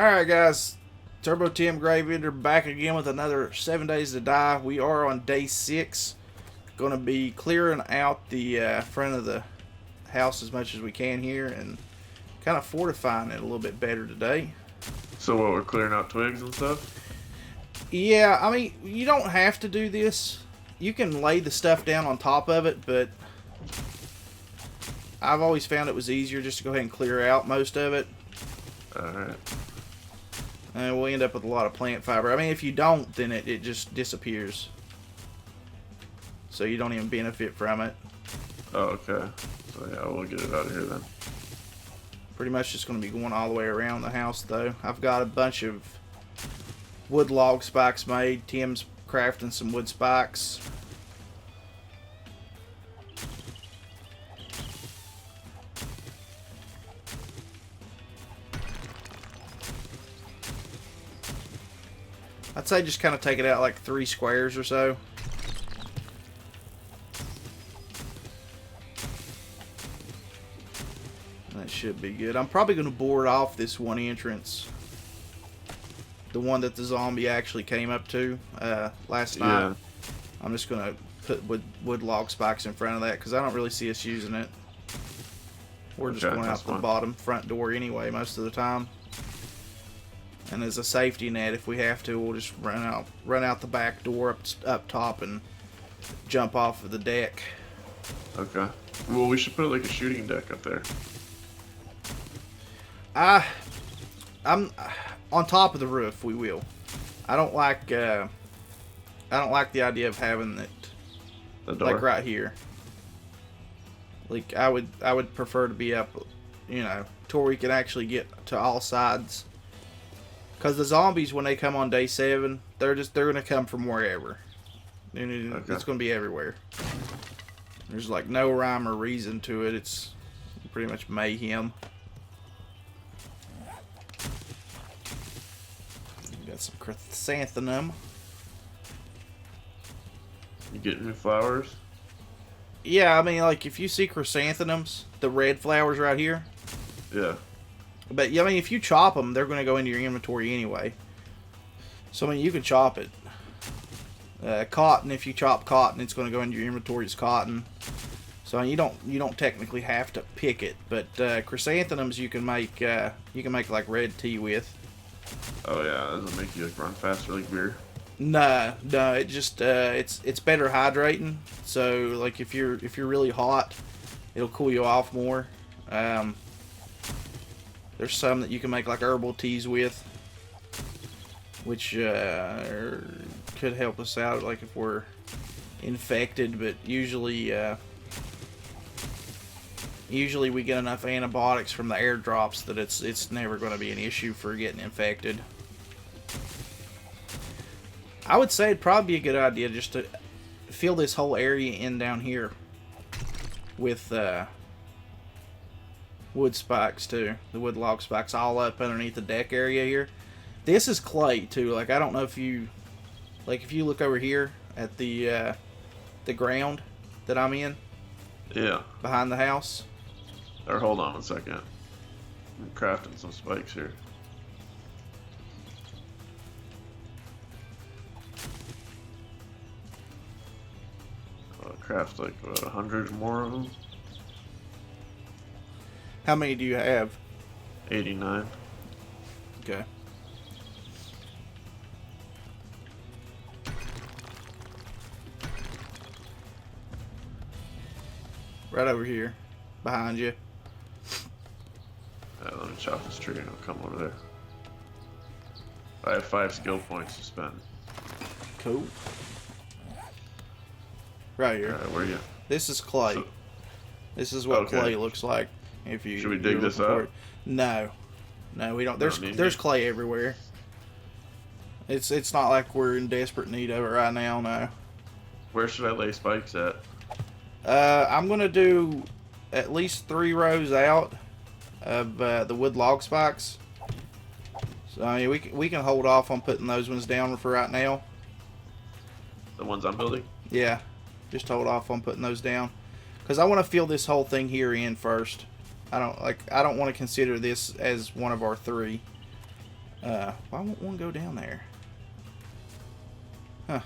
Alright guys, Turbo Tim Graveyard back again with another 7 Days to Die. We are on day 6. Gonna be clearing out the front of the house as much as we can here and kind of fortifying it a little bit better today. So what, we're clearing out twigs and stuff? Yeah, I mean, you don't have to do this. You can lay the stuff down on top of it, but I've always found it was easier just to go ahead and clear out most of it. Alright. And we'll end up with a lot of plant fiber. I mean, if you don't, then it just disappears. So you don't even benefit from it. Oh, okay. So yeah, we'll get it out of here then. Pretty much just going to be going all the way around the house, though. I've got a bunch of wood log spikes made. Tim's crafting some wood spikes. I'd say just kind of take it out like 3 squares or so. That should be good. I'm probably going to board off this one entrance. The one that the zombie actually came up to last night. Yeah. I'm just going to put wood log spikes in front of that because I don't really see us using it. We're just going out the bottom front door anyway most of the time. And as a safety net, if we have to, we'll just run out the back door up top and jump off of the deck. Okay. Well, we should put like a shooting deck up there. I'm on top of the roof. We will. I don't like the idea of having it like right here. Like I would prefer to be up, you know, to where we can actually get to all sides. Because the zombies, when they come on day 7, they're going to come from wherever. Okay. It's going to be everywhere. There's like no rhyme or reason to it. It's pretty much mayhem. Got some chrysanthemum. You getting new flowers? Yeah, I mean, like if you see chrysanthemums, the red flowers right here. Yeah. But, I mean, if you chop them, they're going to go into your inventory anyway. So, I mean, you can chop it. Cotton, if you chop cotton, it's going to go into your inventory as cotton. So, you don't technically have to pick it. But chrysanthemums, you can make like red tea with. Oh yeah, that doesn't make you like run faster like beer. No, it just it's better hydrating. So, like if you're really hot, it'll cool you off more. There's some that you can make like herbal teas with, which could help us out, like if we're infected. But usually we get enough antibiotics from the airdrops that it's never going to be an issue for getting infected. I would say it'd probably be a good idea just to fill this whole area in down here with wood spikes too. The wood log spikes all up underneath the deck area here. This is clay too. Like I don't know if you if you look over here at the ground that I'm in. Yeah. Behind the house. Or hold on 1 second. I'm crafting some spikes here. I'll craft like 100 more of them. How many do you have? 89. Okay. Right over here. Behind you. Let me chop this tree and I'll come over there. I have 5 skill points to spend. Cool. Right here. Alright, where are you? This is clay. So, this is what clay looks like. If you should we dig this up? No, we don't. There's clay everywhere. It's not like we're in desperate need of it right now. No. Where should I lay spikes at? I'm gonna do at least 3 rows out of the wood log spikes. So I mean, we can hold off on putting those ones down for right now. The ones I'm building? Yeah, just hold off on putting those down because I want to fill this whole thing here in first. I don't want to consider this as one of our 3. Why won't one go down there? Huh.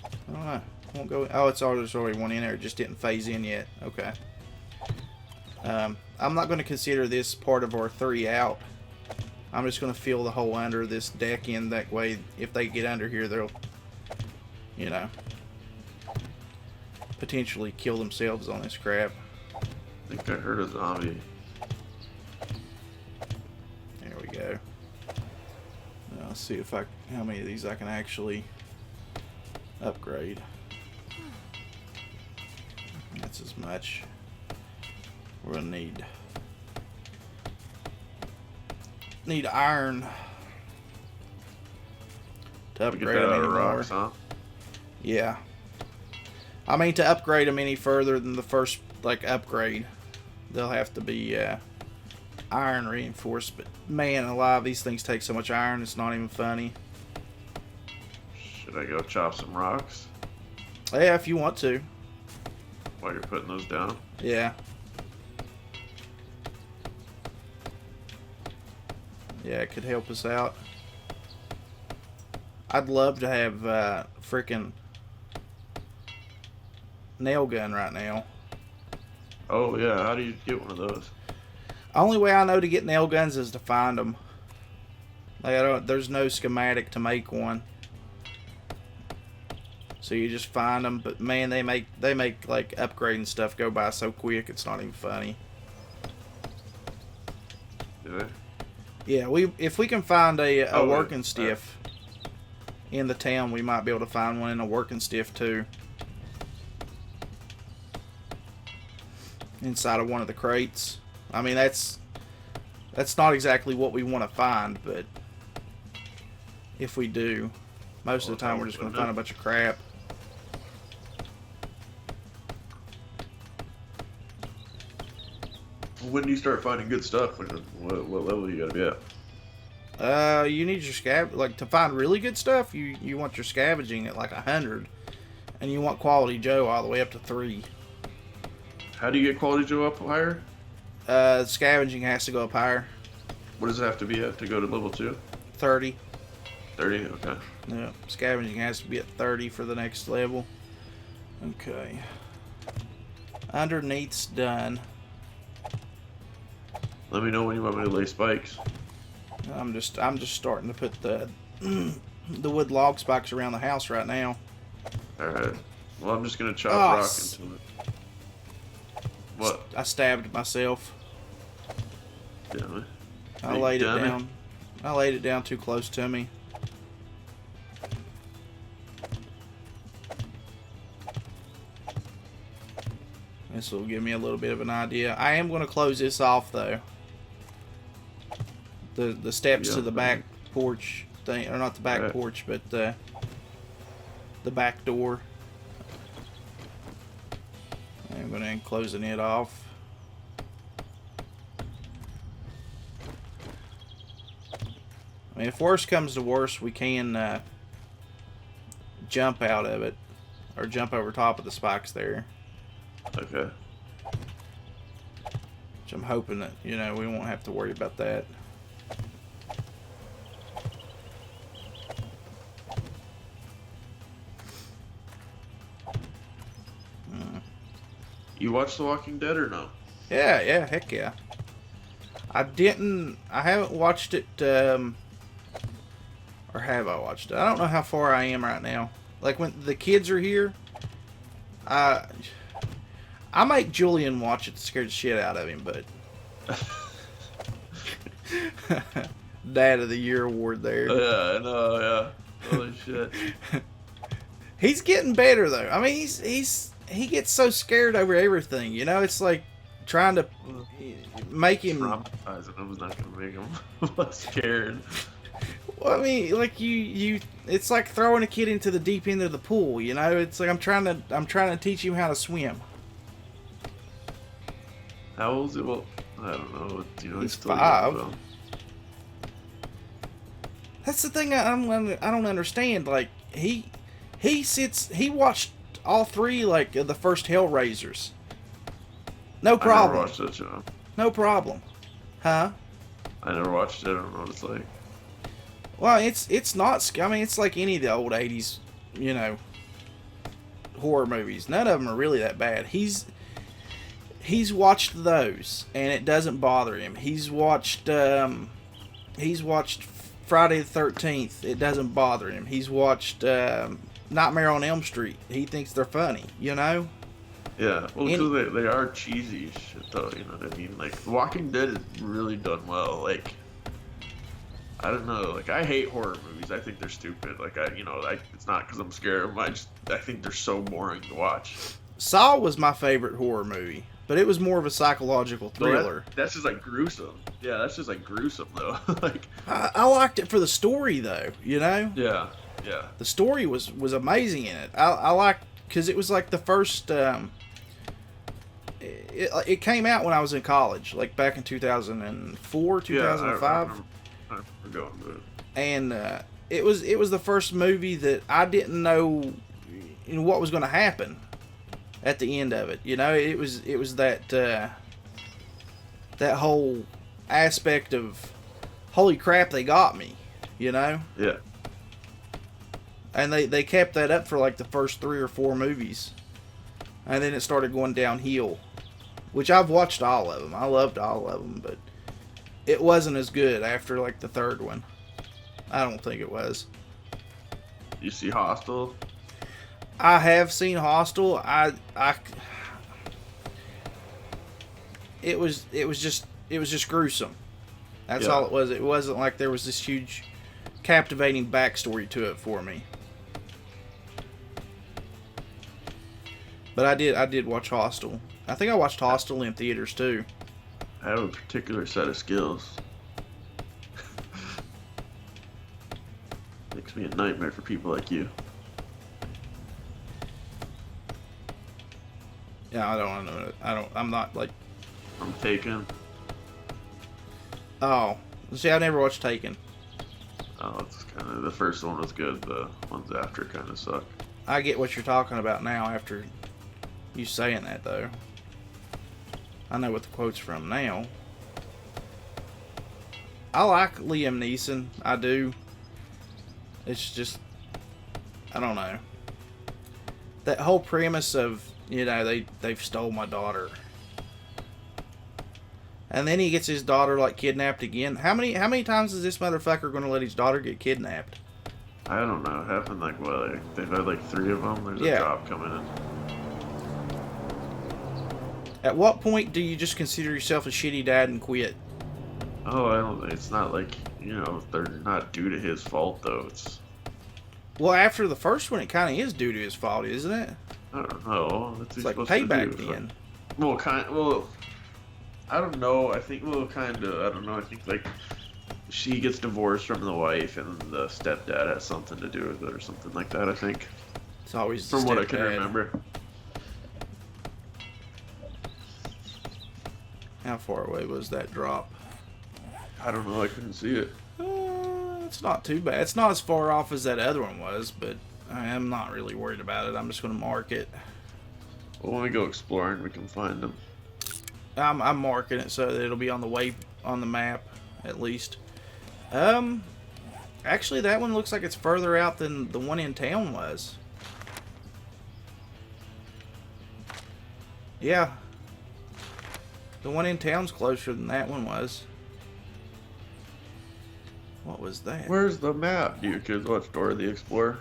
I don't know. Won't go. Oh, there's already one in there. It just didn't phase in yet. Okay. I'm not going to consider this part of our 3 out. I'm just going to fill the hole under this deck in. That way, if they get under here, they'll, you know, potentially kill themselves on this crap. I think I heard a zombie. There we go. Now, let's see how many of these I can actually upgrade. That's as much. We're gonna need iron to upgrade them anymore. Rocks, huh? Yeah. I mean, to upgrade them any further than the first upgrade, they'll have to be iron reinforced. But man alive, these things take so much iron, it's not even funny. Should I go chop some rocks? Yeah, if you want to. While you're putting those down? Yeah. Yeah, it could help us out. I'd love to have freaking nail gun right now. Oh yeah, how do you get one of those? Only way I know to get nail guns is to find them. There's no schematic to make one. So you just find them, but man, they make like upgrading stuff go by so quick it's not even funny. Do they? Yeah, if we can find a working wait. stiff in the town, we might be able to find one in a working stiff too. Inside of one of the crates. I mean, that's not exactly what we want to find, but if we do, most of the time we're just going to find a bunch of crap. When do you start finding good stuff? What level you gotta be at? You need your to find really good stuff. You want your scavenging at like 100, and you want quality Joe all the way up to 3. How do you get quality Joe up higher? Scavenging has to go up higher. What does it have to be at to go to level 2? 30. 30. Okay. Yeah, scavenging has to be at 30 for the next level. Okay. Underneath's done. Let me know when you want me to lay spikes. I'm just starting to put the wood log spikes around the house right now. All right. Well, I'm just gonna chop rock into it. What? I stabbed myself. Damn it. I laid it down. I laid it down too close to me. This will give me a little bit of an idea. I am going to close this off though. The steps to the back porch thing, or not the back porch, but the back door. I'm going to closing it off. I mean, if worse comes to worse, we can jump out of it, or jump over top of the spikes there. Okay. Which I'm hoping that, you know, we won't have to worry about that. You watch The Walking Dead or no? Yeah, heck yeah. I haven't watched it, or have I watched it? I don't know how far I am right now. Like, when the kids are here, I make Julian watch it to scare the shit out of him, but... Dad of the Year award there. Yeah, I know, yeah. Holy shit. He's getting better, though. I mean, he gets so scared over everything, you know? It's like trying to make him... Traumatizing him is not going to make him less scared. Well, I mean, like it's like throwing a kid into the deep end of the pool, you know? It's like I'm trying to teach him how to swim. How old is it? Well, I don't know. You know, He's still 5. young, though. That's the thing I don't understand. Like he watched all 3 like the first Hellraisers. No problem. I never watched that show. No problem. Huh? I never watched it. I don't know what it's like. Well, it's not. I mean, it's like any of the old '80s, you know, horror movies. None of them are really that bad. He's watched those, and it doesn't bother him. He's watched Friday the 13th. It doesn't bother him. He's watched Nightmare on Elm Street. He thinks they're funny, you know? Yeah, well, because they are cheesy shit, though, you know what I mean? Like, Walking Dead is really done well. Like, I don't know. Like, I hate horror movies. I think they're stupid. Like, it's not because I'm scared of them. I think they're so boring to watch. Saw was my favorite horror movie, but it was more of a psychological thriller. That's just, like, gruesome. Yeah, that's just, like, gruesome, though. Like, I liked it for the story, though, you know? Yeah, yeah. The story was amazing in it. I liked, because it was, like, the first... It came out when I was in college, like back in 2004, 2005. Yeah, I remember going to it. And it was the first movie that I didn't know, you know, what was going to happen at the end of it. You know, it was that that whole aspect of holy crap, they got me, you know? Yeah. And they kept that up for like the first 3 or 4 movies. And then it started going downhill. Which I've watched all of them. I loved all of them, but it wasn't as good after like the 3rd one. I don't think it was. You see Hostel? I have seen Hostel. It was just gruesome. That's all it was. It wasn't like there was this huge captivating backstory to it for me. But I did watch Hostel. I think I watched Hostel in theaters too. I have a particular set of skills. Makes me a nightmare for people like you. Yeah, I don't know. I'm not like... I'm Taken. Oh. See, I never watched Taken. Oh, it's kind of... The first one was good. The ones after kind of suck. I get what you're talking about now after you saying that, though. I know what the quote's from now. I like Liam Neeson. I do. It's just... I don't know. That whole premise of, you know, they've stole my daughter. And then he gets his daughter, like, kidnapped again. How many times is this motherfucker going to let his daughter get kidnapped? I don't know. It happened, like, what? Like, they've had, like, 3 of them? There's a job coming in. At what point do you just consider yourself a shitty dad and quit? Oh, I don't... It's not like, you know, they're not due to his fault, though. It's... Well, after the first one, it kind of is due to his fault, isn't it? I don't know. It's like payback then. Well, I don't know. I think, kind of. I don't know. I think, like, she gets divorced from the wife, and the stepdad has something to do with it, or something like that, I think. It's always from what I can remember. How far away was that drop? I don't know. I couldn't see it. It's not too bad. It's not as far off as that other one was, but I am not really worried about it. I'm just going to mark it. Well, when we go exploring, we can find them. I'm marking it so that it'll be on the map, at least. Actually, that one looks like it's further out than the one in town was. Yeah. The one in town's closer than that one was. What was that? Where's the map? Do your kids watch Dora the Explorer?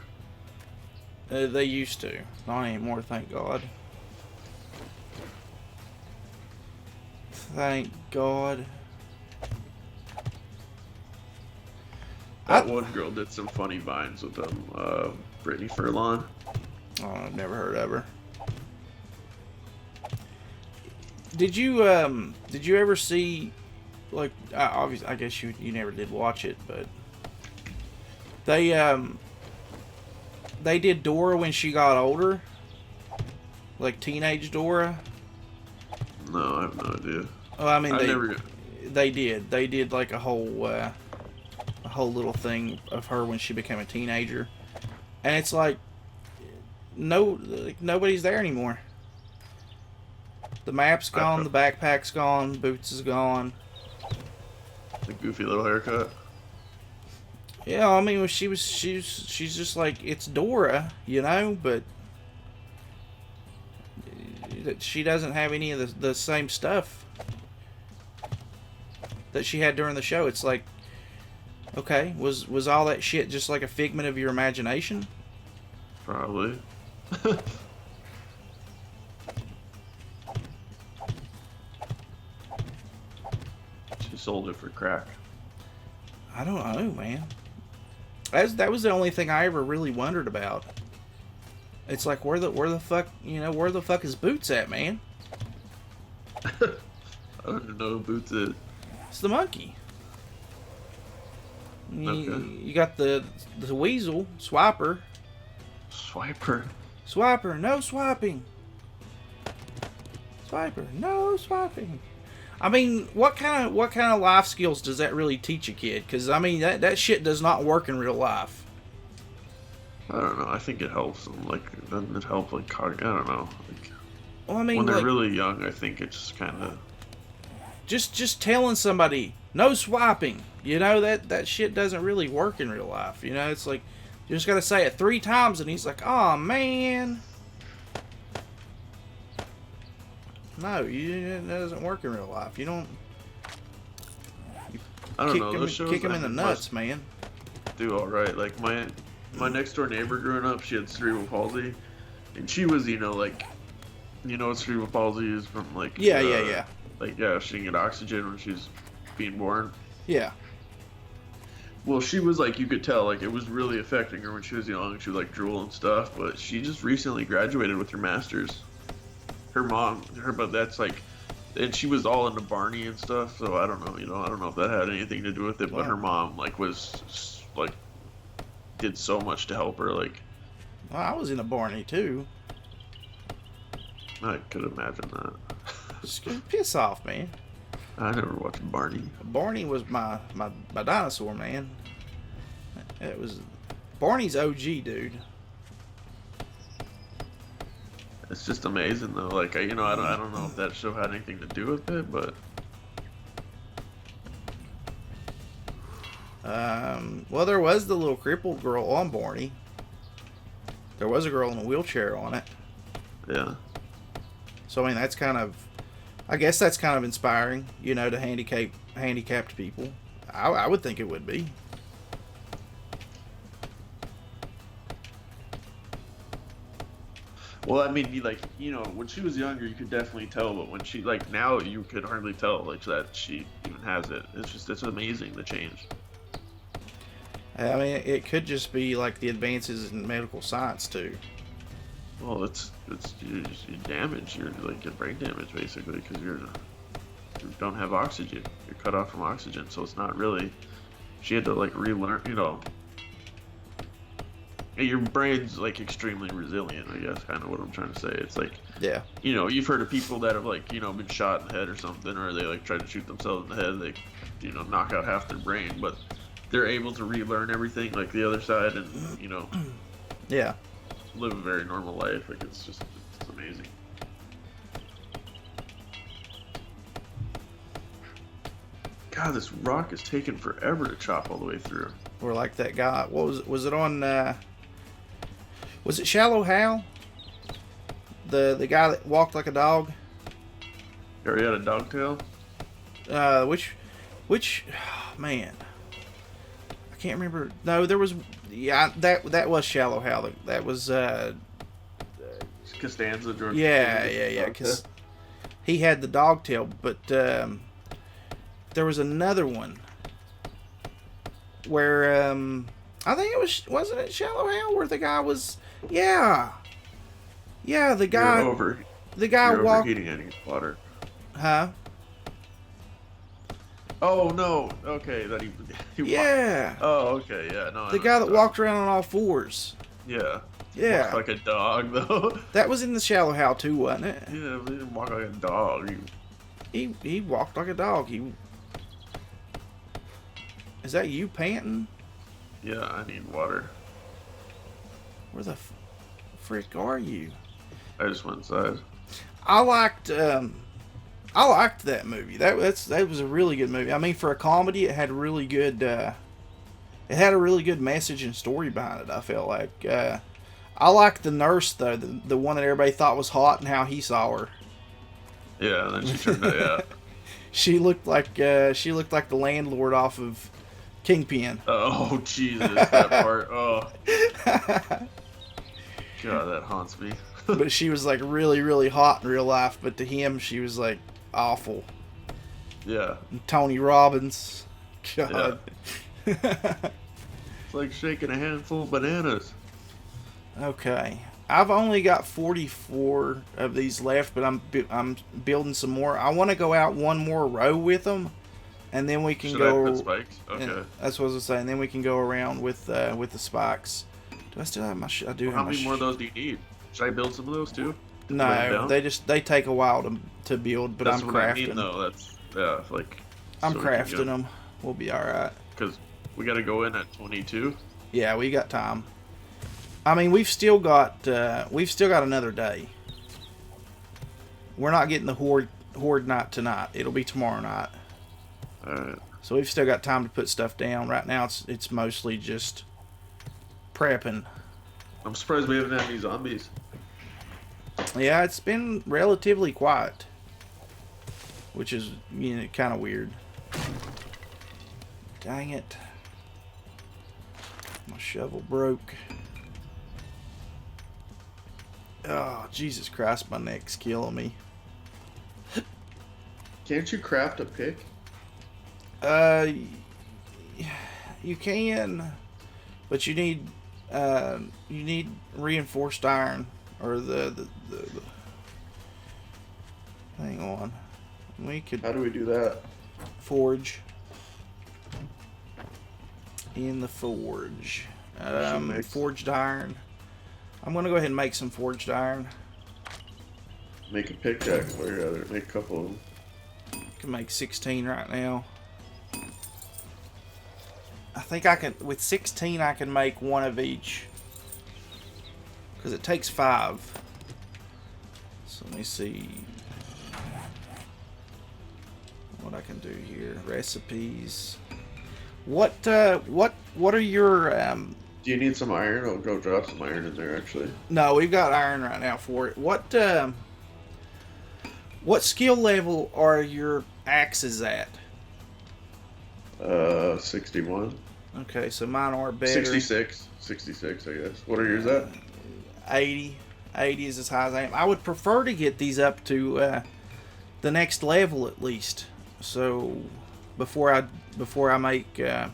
They used to. Not anymore, thank God. Thank God. That one girl did some funny vines with Brittany Furlan. Oh, I've never heard of her. Did you ever see, like, obviously, I guess you never did watch it, but they did Dora when she got older, like teenage Dora. No, I have no idea. Oh, I mean, they did like a whole little thing of her when she became a teenager, and it's like nobody's there anymore. The map's gone, the backpack's gone, Boots is gone. The goofy little haircut. Yeah, I mean, she's just like, it's Dora, you know, but she doesn't have any of the same stuff that she had during the show. It's like, okay, was all that shit just like a figment of your imagination? Probably. She sold it for crack. I don't know, man. That was the only thing I ever really wondered about. It's like, where the fuck, you know, where the fuck is Boots at, man? I don't know who Boots is. It's the monkey. Okay. You got the weasel, Swiper. Swiper, no swiping. Swiper, no swiping. I mean, what kind of life skills does that really teach a kid? Because I mean, that shit does not work in real life. I don't know. I think it helps them. Like, doesn't it help? Like, I don't know. Like, Well, I mean, when they're like, really young, I think it's kind of. just telling somebody no swiping. You know, that shit doesn't really work in real life. You know, it's like you just gotta say it 3 times, and he's like, "Oh man." No, it doesn't work in real life. You don't. I don't know. Those shows kick him in the nuts, man. Do all right. Like my next door neighbor growing up, she had cerebral palsy, and she was, like, what cerebral palsy is from, like. Yeah. Like, yeah, she didn't get oxygen when she was being born. Yeah. Well, she was like, you could tell, like, it was really affecting her when she was young. She would, like, drool and stuff, but she just recently graduated with her master's. But that's like, and she was all into Barney and stuff, so I don't know, I don't know if that had anything to do with it, but her mom, like, did so much to help her, like. Well, I was into Barney, too. I could imagine that. Just piss off, man. I never watched Barney. Barney was my dinosaur, man. It was Barney's OG, dude. It's just amazing though. Like, I don't know if that show had anything to do with it, but. Well, there was the little crippled girl on Barney. There was a girl in a wheelchair on it. Yeah. So I mean, I guess that's kind of inspiring, to handicapped people. I would think it would be. Well, I mean, like, when she was younger, you could definitely tell, but when she, like, now you could hardly tell, like, that she even has it. It's amazing, the change. I mean, it could just be, like, the advances in medical science, too. Well, you're damaged. You're, like, get brain damage, basically, because you don't have oxygen. You're cut off from oxygen, so it's not really, she had to, like, relearn, your brain's, like, extremely resilient, I guess, kind of what I'm trying to say. It's like, yeah, you've heard of people that have, like, been shot in the head or something, or they, like, try to shoot themselves in the head, they, knock out half their brain, but they're able to relearn everything, like, the other side, and, yeah, live a very normal life. Like, it's amazing. God, this rock is taking forever to chop all the way through. Or like that guy, what was it on, was it Shallow Hal? The guy that walked like a dog? You already had a dog tail? Which, man, I can't remember. No, there was, yeah, that was Shallow Hal. That was, Costanza, George. Yeah, because he had the dog tail, but, there was another one where, I think wasn't it Shallow Hal where the guy was, yeah, the guy, you're walked, overheating any water. huh? Oh no, okay, that he Yeah. walked. Oh, okay, yeah, no. The guy that walked around on all fours. Yeah. Yeah. Walked like a dog, though. That was in the Shallow Hal too, wasn't it? Yeah, but he didn't walk like a dog. He walked like a dog. Is that you panting? Yeah, I need water. Where the frick are you? I just went inside. I liked I liked that movie. That was a really good movie. I mean, for a comedy, it had really good. It had a really good message and story behind it. I felt like. I liked the nurse though, the one that everybody thought was hot, and how he saw her. Yeah, and then she turned out. Yeah. She looked like the landlord off of Kingpin. Oh Jesus, that part. Oh. God, that haunts me. But she was like really, really hot in real life. But to him, she was like awful. Yeah. And Tony Robbins. God. Yeah. It's like shaking a handful of bananas. Okay. I've only got 44 of these left, but I'm building some more. I want to go out one more row with them, and then we can go. I put spikes? Okay. That's what I was saying. And then we can go around with the spikes. Do I still have my? I do. Well, have how many more of those do you need? Should I build some of those too? No, they take a while to build, but that's I'm what crafting. I mean, though. That's like. I'm crafting them. We'll be all right. Because we got to go in at 22. Yeah, we got time. I mean, we've still got another day. We're not getting the horde night tonight. It'll be tomorrow night. All right. So we've still got time to put stuff down. Right now, it's mostly just prepping. I'm surprised we haven't had any zombies. Yeah, it's been relatively quiet, which is kind of weird. Dang it! My shovel broke. Oh, Jesus Christ, my neck's killing me. Can't you craft a pick? You can, but you need reinforced iron, or the hang on. We could. How do we do that? Forge. In the forge. Forged iron. I'm going to go ahead and make some forged iron. Make a pickaxe, or rather, make a couple of them. I can make 16 right now. I think I can, with 16 I can make one of each. Because it takes 5. So let me see what I can do here. Recipes. What are your do you need some iron? I'll go drop some iron in there, actually. No, we've got iron right now for it. What skill level are your axes at? 61. Okay, so mine are better. 66, I guess. What are yours at? 80. 80 is as high as I am. I would prefer to get these up to the next level at least. So before I make the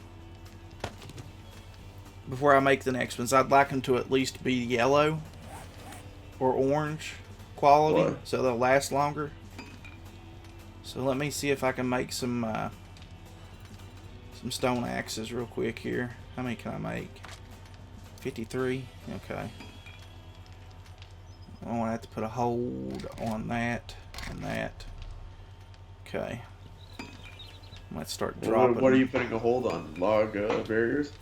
next ones, I'd like them to at least be yellow or orange quality. What? So they'll last longer. So let me see if I can make some stone axes real quick here. How many can I make? 53. Okay. I want to have to put a hold on that and that. Okay. I might start dropping. What are you putting a hold on? Log barriers?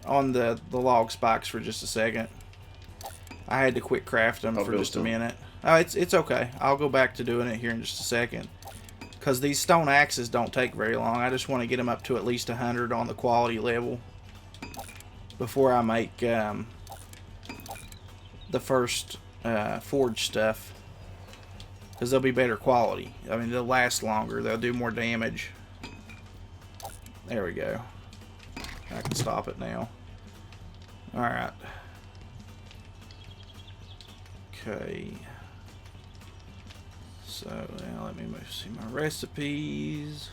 On the log spikes for just a second. I had to quit crafting them for just a minute. Oh, it's okay. I'll go back to doing it here in just a second. Because these stone axes don't take very long. I just want to get them up to at least 100 on the quality level before I make the first forge stuff. Because they'll be better quality. I mean, they'll last longer. They'll do more damage. There we go. I can stop it now. Alright. Okay. So now let me see my recipes.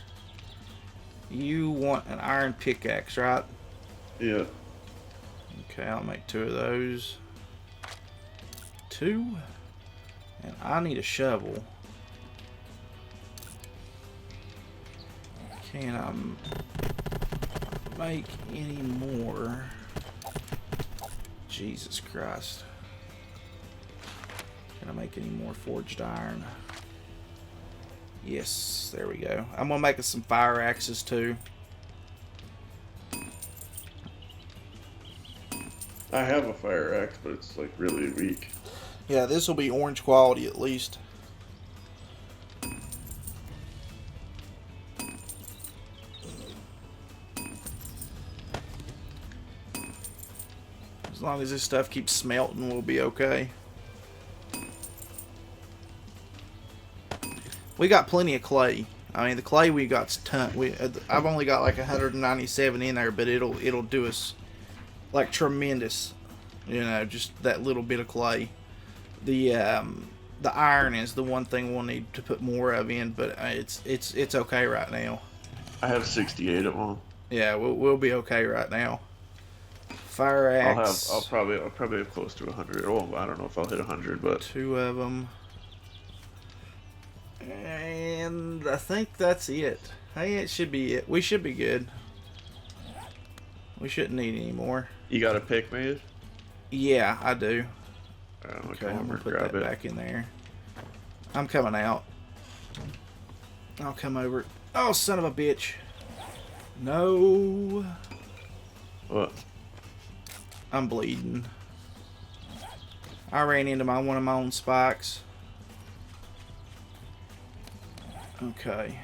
You want an iron pickaxe, right? Yeah. Okay, I'll make 2 of those. 2. And I need a shovel. Can I make any more? Jesus Christ. Can I make any more forged iron? Yes, there we go. I'm gonna make us some fire axes too. I have a fire axe, but it's like really weak. Yeah, this will be orange quality at least. long as this stuff keeps smelting, we'll be okay. We got plenty of clay. I mean, the clay we got's ton. I've only got like 197 in there, but it'll do us like tremendous. You know, just that little bit of clay. The iron is the one thing we'll need to put more of in, but it's okay right now. I have 68 of them. Yeah, we'll be okay right now. Fire axe. I'll probably have close to 100. Oh, I don't know if I'll hit 100, but 2 of them. And I think that's it. Hey, it should be it. We should be good. We shouldn't need any more. You got a pick made? Yeah, I do. Okay, I'm gonna put that back in there. I'm coming out. I'll come over. Oh, son of a bitch. No. What? I'm bleeding. I ran into one of my own spikes. Okay.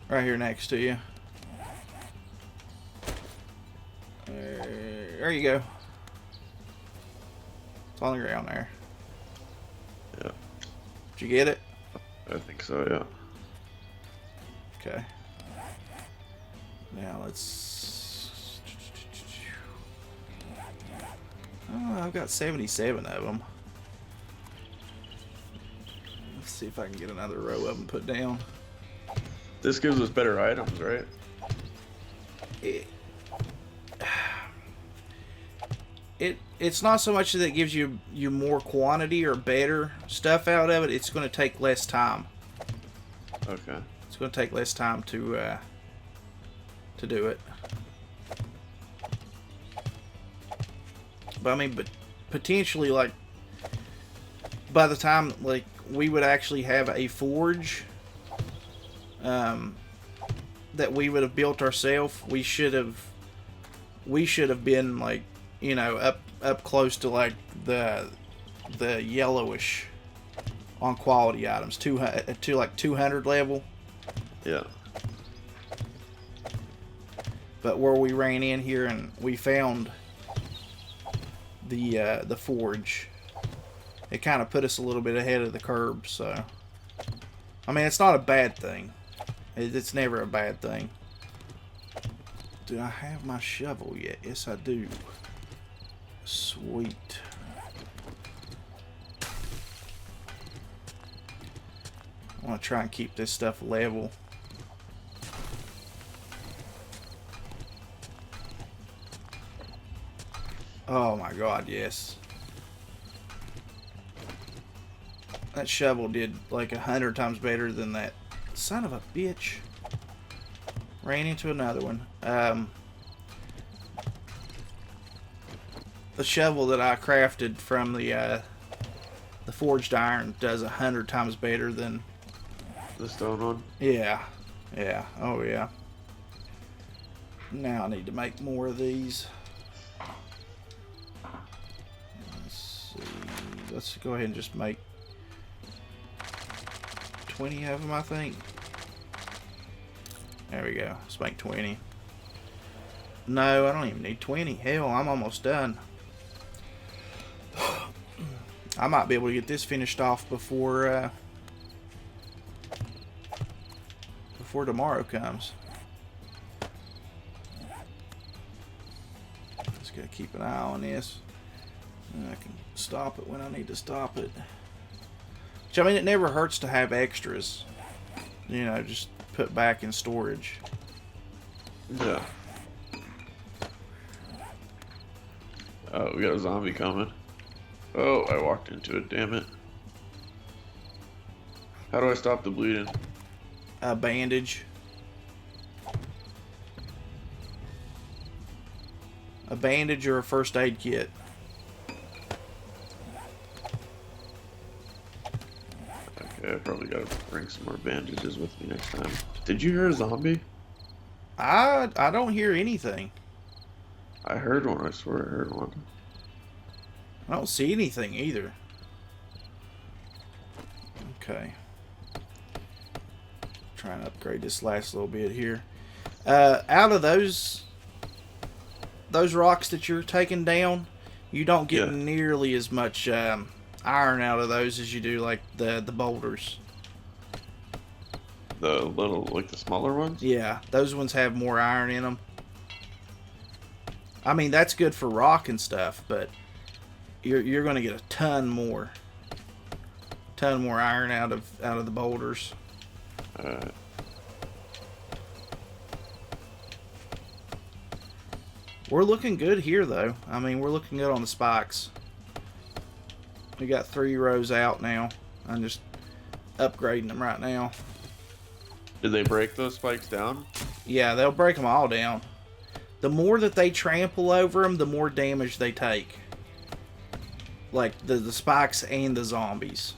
Right here next to you. There you go. It's on the ground there. Yeah. Did you get it? I think so, yeah. Okay. Now let's... Oh, I've got 77 of them. Let's see if I can get another row of them put down. This gives us better items, right? It's not so much that it gives you more quantity or better stuff out of it. It's going to take less time. Okay. It's going to take less time to do it. But I mean, but potentially, like, by the time like we would actually have a forge that we would have built ourselves, we should have been like, you know, up close to like the yellowish on quality items, to like 200 level. Yeah. But where we ran in here and we found the forge, it kind of put us a little bit ahead of the curve. So I mean, it's not a bad thing. It's never a bad thing. Do I have my shovel yet? Yes, I do. Sweet. I want to try and keep this stuff level. Oh my god, yes. That shovel did like 100 times better than that. Son of a bitch. Ran into another one. The shovel that I crafted from the forged iron does 100 times better than the stone one. Yeah, yeah, oh yeah. Now I need to make more of these. Let's see. Let's go ahead and just make 20 of them, I think. There we go. Let's make 20. No, I don't even need 20. Hell, I'm almost done. I might be able to get this finished off before tomorrow comes. Just gotta keep an eye on this. And I can stop it when I need to stop it. Which, I mean, it never hurts to have extras. You know, just put back in storage. Yeah. Oh, we got a zombie coming. Oh, I walked into it, damn it. How do I stop the bleeding? A bandage. A bandage or a first aid kit. Okay, I probably gotta bring some more bandages with me next time. Did you hear a zombie? I don't hear anything. I heard one, I swear I heard one. I don't see anything either. Okay. Try and upgrade this last little bit here. Out of those those rocks that you're taking down, you don't get nearly as much iron out of those as you do like the boulders. The little, like the smaller ones? Yeah, those ones have more iron in them. I mean, that's good for rock and stuff, but you're going to get a ton more iron out of the boulders. Alright. We're looking good here, though. I mean, we're looking good on the spikes. We got 3 rows out now. I'm just upgrading them right now. Did they break those spikes down? Yeah, they'll break them all down. The more that they trample over them, the more damage they take. Like the spikes and the zombies.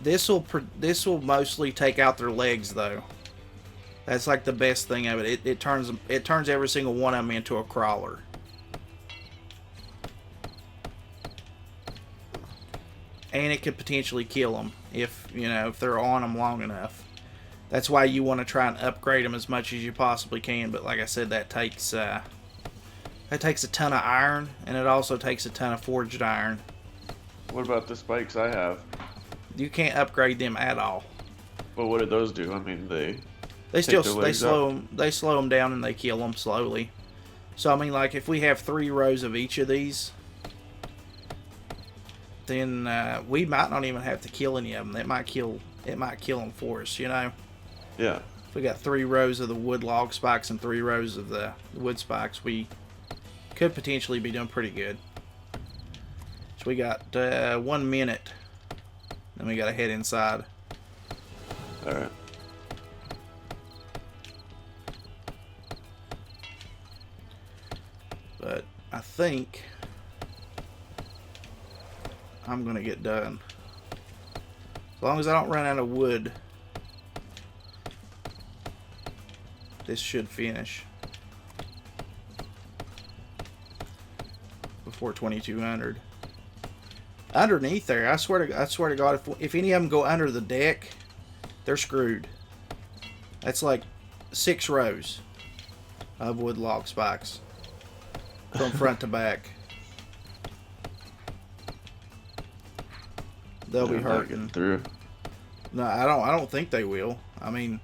This will mostly take out their legs, though. That's like the best thing of it. It turns every single one of them into a crawler. And it could potentially kill them if they're on them long enough. That's why you want to try and upgrade them as much as you possibly can. But like I said, that takes a ton of iron, and it also takes a ton of forged iron. What about the spikes I have? You can't upgrade them at all. Well, what did those do? I mean, they slow them down and they kill them slowly. So I mean, like if we have 3 rows of each of these, then we might not even have to kill any of them. It might kill them for us, Yeah. If we got 3 rows of the wood log spikes and 3 rows of the wood spikes, we could potentially be doing pretty good. So we got 1 minute. Then we gotta head inside. Alright. But I think I'm gonna get done. As long as I don't run out of wood, this should finish before 2200. Underneath there, I swear to God, if any of them go under the deck, they're screwed. That's like 6 rows of wood log spikes from front to back. They'll be hurting through. No, I don't think they will. I mean,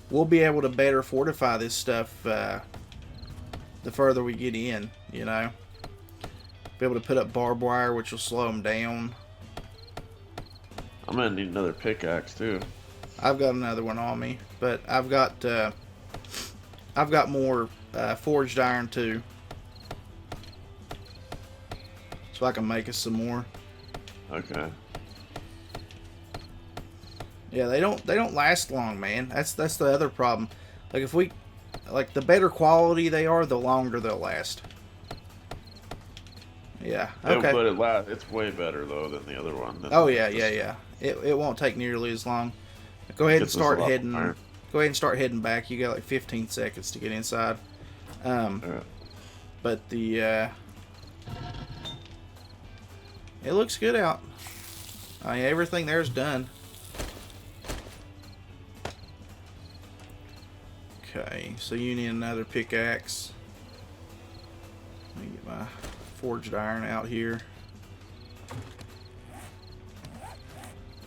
we'll be able to better fortify this stuff the further we get in. Be able to put up barbed wire, which will slow them down. I'm gonna need another pickaxe too. I've got another one on me, but I've got more forged iron too, so I can make us some more. Okay. Yeah, they don't last long, man. That's the other problem. Like the better quality they are, the longer they'll last. Yeah. Okay. But it's way better though than the other one. Oh yeah. It won't take nearly as long. Go ahead and start heading. Go ahead and start heading back. You got like 15 seconds to get inside. But it looks good out. I mean, everything there's done. Okay, so you need another pickaxe. Let me get my forged iron out here.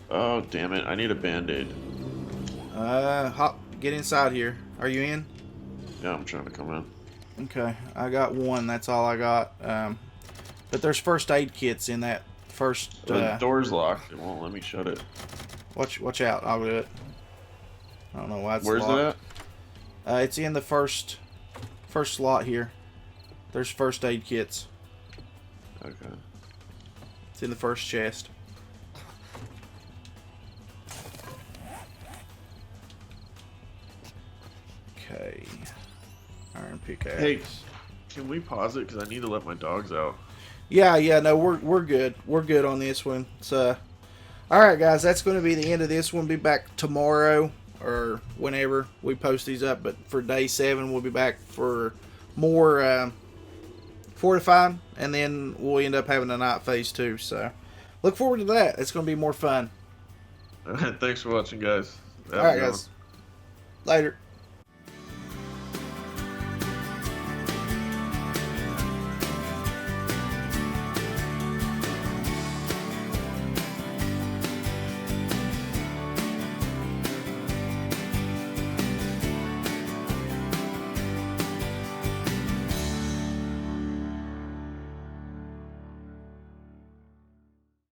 Oh, damn it. I need a band-aid. Get inside here. Are you in? Yeah, I'm trying to come in. Okay, I got one. That's all I got. But there's first aid kits in that first... The door's locked. It won't let me shut it. Watch out. I'll do it. I don't know why it's Where's locked. it at? It's in the first slot here. There's first aid kits. Okay. It's in the first chest. Okay. Iron pickaxe. Hey, can we pause it? Because I need to let my dogs out. Yeah, no, we're good. We're good on this one. So, alright guys, that's going to be the end of this one. We'll be back tomorrow or whenever we post these up. But for day 7, we'll be back for more fortifying. And then we'll end up having a night phase too. So, look forward to that. It's going to be more fun. Alright, thanks for watching, guys. Alright guys. Later.